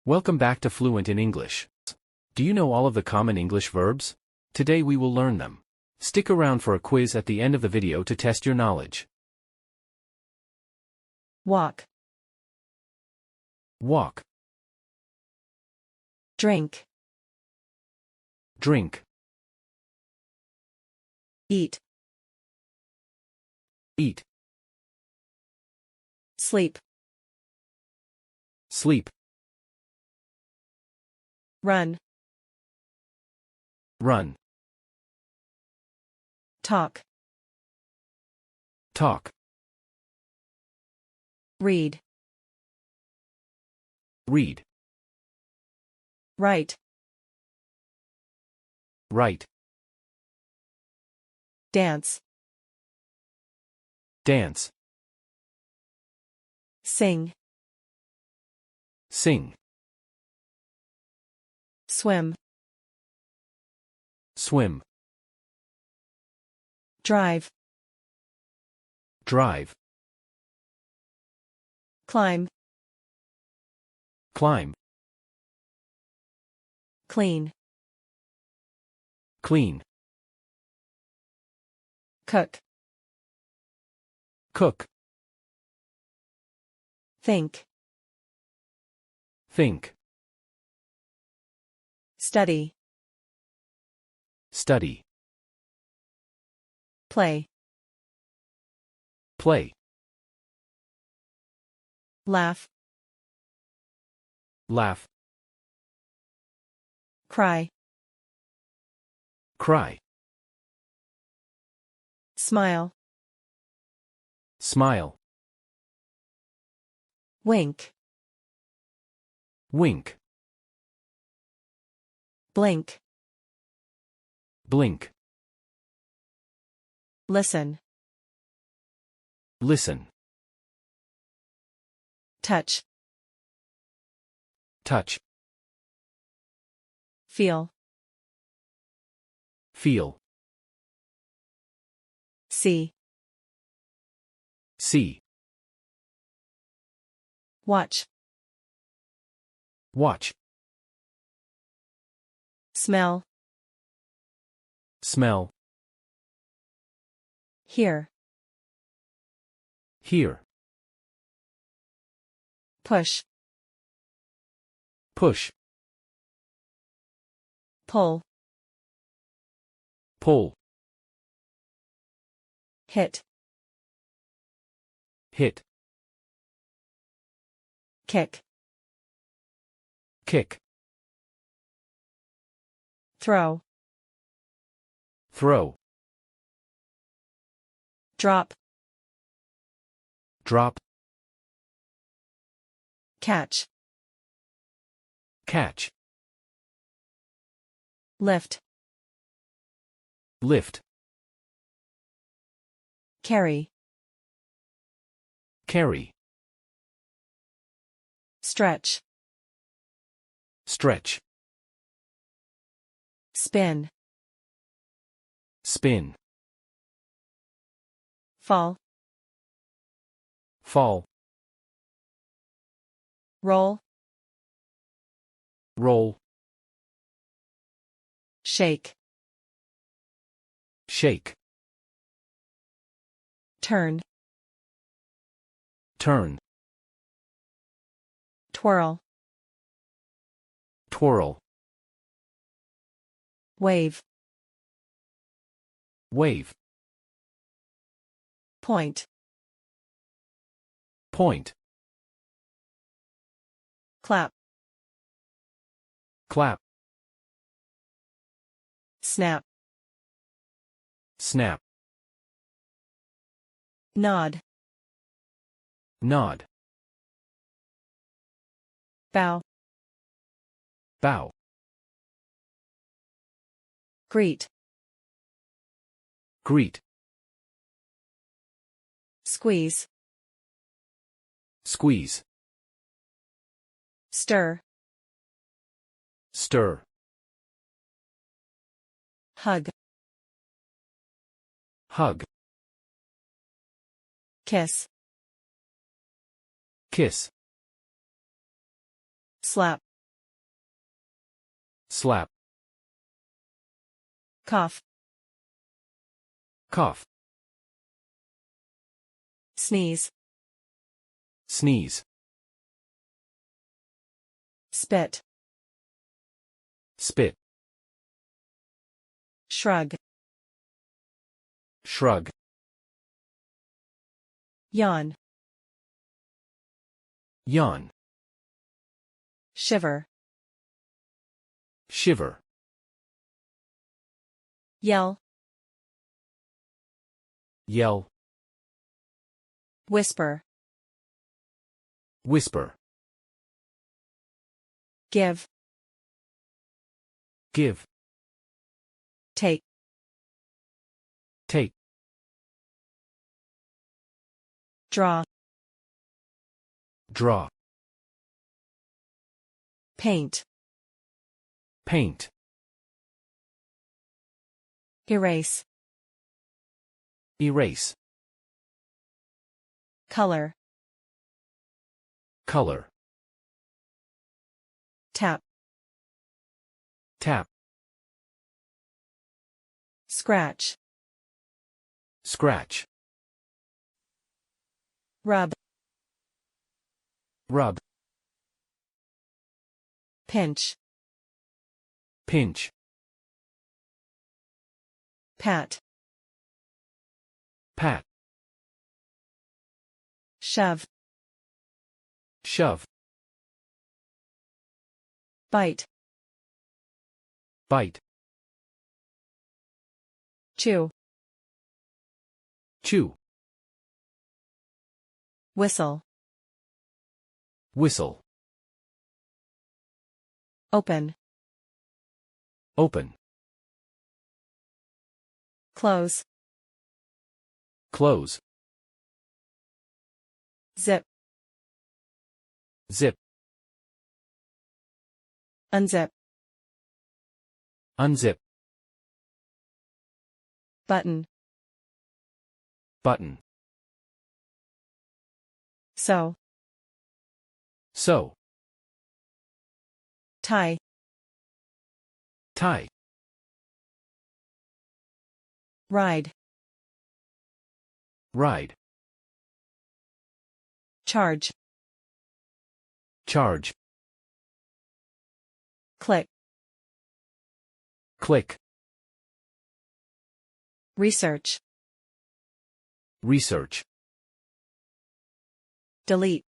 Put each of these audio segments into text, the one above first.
Welcome back to Fluent in English. Do you know all of the common English verbs? Today we will learn them. Stick around for a quiz at the end of the video to test your knowledge. Walk, Walk, drink, drink, eat, eat, sleep, sleep, run, run, talk, talk, read, read, write, write, dance, dance, sing, sing, swim, swim, drive, drive, climb, climb, clean, clean, cook, cook, think, think, study, study, play, play, laugh, laugh, cry, cry, smile, smile, wink, wink, blink, blink, listen, listen, touch, touch, feel, feel, see, see, watch, watch, smell, smell, hear, hear, push, push, pull, pull, hit, hit, kick, kick, throw, throw, drop, drop, catch, catch, lift, lift, carry, carry, stretch, stretch, spin, spin, fall, fall, roll, roll, shake, shake, turn, turn, twirl, twirl, wave, wave, point, point, clap, clap, snap, snap, nod, nod, bow, bow, greet, greet, squeeze, squeeze, stir, stir, hug, hug, kiss, kiss, slap, slap, cough, cough, sneeze, sneeze, spit, spit, shrug, shrug, yawn, yawn, shiver, shiver, yell, yell, whisper, whisper, give, give, take, take, draw, draw, paint, paint, erase, erase, color, color, tap, tap, scratch, scratch, rub, rub, pinch, pinch, pat, pat, shove, shove, bite, bite, chew, chew, whistle, whistle, open, open, close, close, zip, zip, unzip, unzip, button, button, sew, sew, tie, tie, ride, ride, charge, charge, click, click, research, research, delete,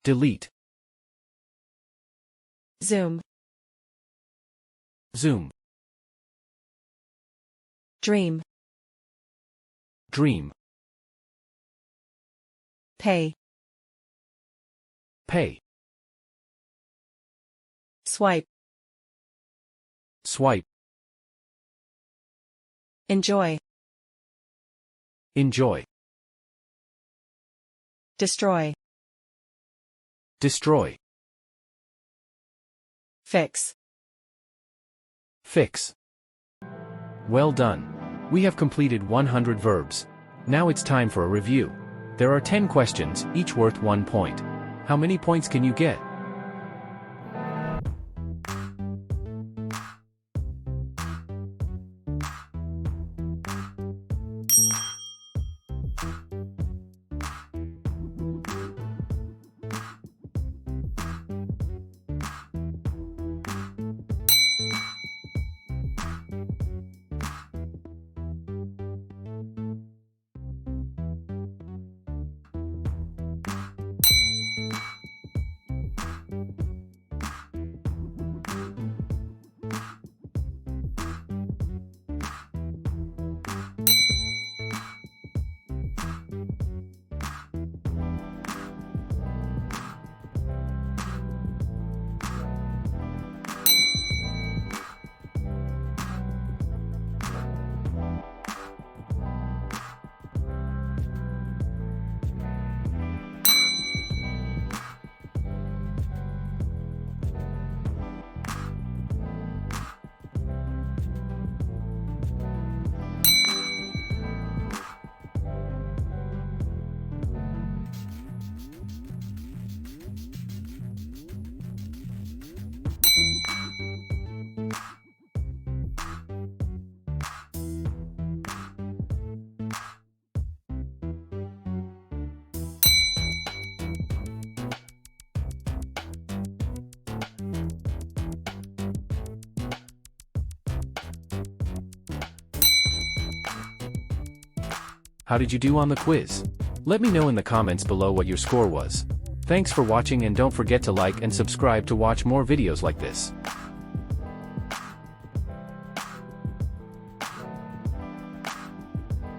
delete, zoom, zoom, dream, dream, pay, pay, swipe, swipe, enjoy, enjoy, destroy, destroy, fix. fix. Well done. We have completed 100 verbs. Now it's time for a review. There are 10 questions, each worth 1 point. How many points can you get? How did you do on the quiz? Let me know in the comments below what your score was. Thanks for watching and don't forget to like and subscribe to watch more videos like this.